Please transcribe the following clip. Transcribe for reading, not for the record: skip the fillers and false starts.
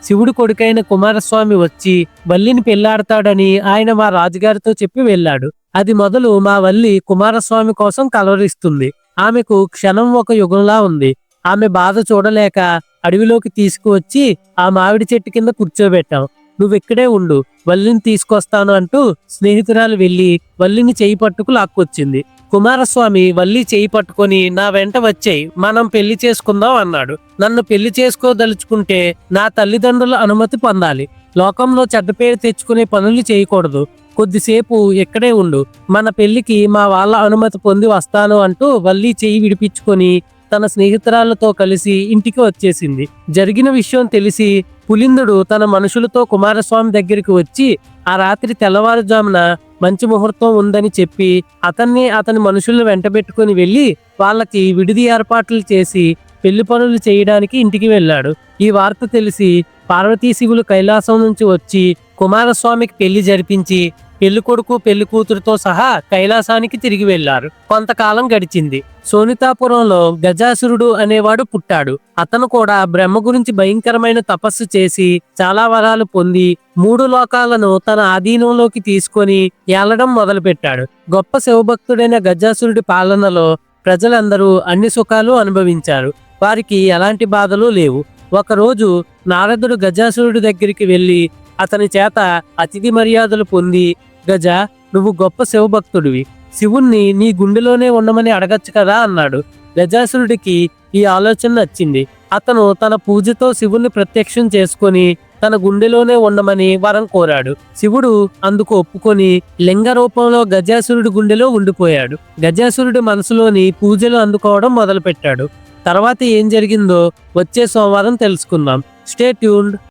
శివుడి కొడుకైన కుమారస్వామి వచ్చి వల్లిని పెళ్లాడతాడని ఆయన మా రాజుగారితో చెప్పి వెళ్ళాడు. అది మొదలు మా వల్లి కుమారస్వామి కోసం కలవరిస్తుంది. ఆమెకు క్షణం ఒక యుగంలా ఉంది. ఆమె బాధ చూడలేక అడవిలోకి తీసుకువచ్చి ఆ మామిడి చెట్టు కింద కూర్చోబెట్టాం. నువ్వెక్కడే ఉండు, వల్లిని తీసుకొస్తాను అంటూ స్నేహితురాలు వెళ్లి వల్లిని చేయి పట్టుకు లాక్కొచ్చింది. కుమారస్వామి వల్లి చేయి పట్టుకొని నా వెంట వచ్చేయి, మనం పెళ్లి చేసుకుందాం అన్నాడు. నన్ను పెళ్లి చేసుకోదలుచుకుంటే నా తల్లిదండ్రుల అనుమతి పొందాలి. లోకంలో చెడ్డ పేరు తెచ్చుకునే పనులు చేయకూడదు. కొద్దిసేపు ఇక్కడే ఉండు, మన పెళ్లికి మా వాళ్ళ అనుమతి పొంది వస్తాను అంటూ వల్లి చేయి విడిపించుకొని తన స్నేహితురాలతో కలిసి ఇంటికి వచ్చేసింది. జరిగిన విషయం తెలిసి పులిందుడు తన మనుషులతో కుమారస్వామి దగ్గరికి వచ్చి ఆ రాత్రి తెల్లవారుజామున మంచి ముహూర్తం ఉందని చెప్పి అతని మనుషులను వెంటబెట్టుకుని వెళ్లి వాళ్ళకి విడిది ఏర్పాట్లు చేసి పెళ్లి పనులు చేయడానికి ఇంటికి వెళ్ళాడు. ఈ వార్త తెలిసి పార్వతీ శివులు కైలాసం నుంచి వచ్చి కుమారస్వామికి పెళ్లి జరిపించి పెళ్లి కొడుకు పెళ్లి కూతురుతో సహా కైలాసానికి తిరిగి వెళ్లారు. కొంతకాలం గడిచింది. సోనితాపురంలో గజాసురుడు అనేవాడు పుట్టాడు. అతను కూడా బ్రహ్మ గురించి భయంకరమైన తపస్సు చేసి చాలా వరాలు పొంది 3 లోకాలను తన ఆధీనంలోకి తీసుకొని ఏలడం మొదలుపెట్టాడు. గొప్ప శివభక్తుడైన గజాసురుడి పాలనలో ప్రజలందరూ అన్ని సుఖాలు అనుభవించారు. వారికి ఎలాంటి బాధలు లేవు. ఒకరోజు నారదుడు గజాసురుడి దగ్గరికి వెళ్లి అతని చేత అతిథి మర్యాదలు పొంది, గజ, నువ్వు గొప్ప శివభక్తుడివి, శివుణ్ణి నీ గుండెలోనే ఉండమని అడగచ్చు కదా అన్నాడు. గజాసురుడికి ఈ ఆలోచన నచ్చింది. అతను తన పూజతో శివుణ్ణి ప్రత్యక్షం చేసుకొని తన గుండెలోనే ఉండమని వరం కోరాడు. శివుడు అందుకు ఒప్పుకొని లింగ రూపంలో గజాసురుడి గుండెలో ఉండిపోయాడు. గజాసురుడి మనసులోని పూజలు అందుకోవడం మొదలుపెట్టాడు. తర్వాత ఏం జరిగిందో వచ్చే సోమవారం తెలుసుకుందాం. Stay tuned.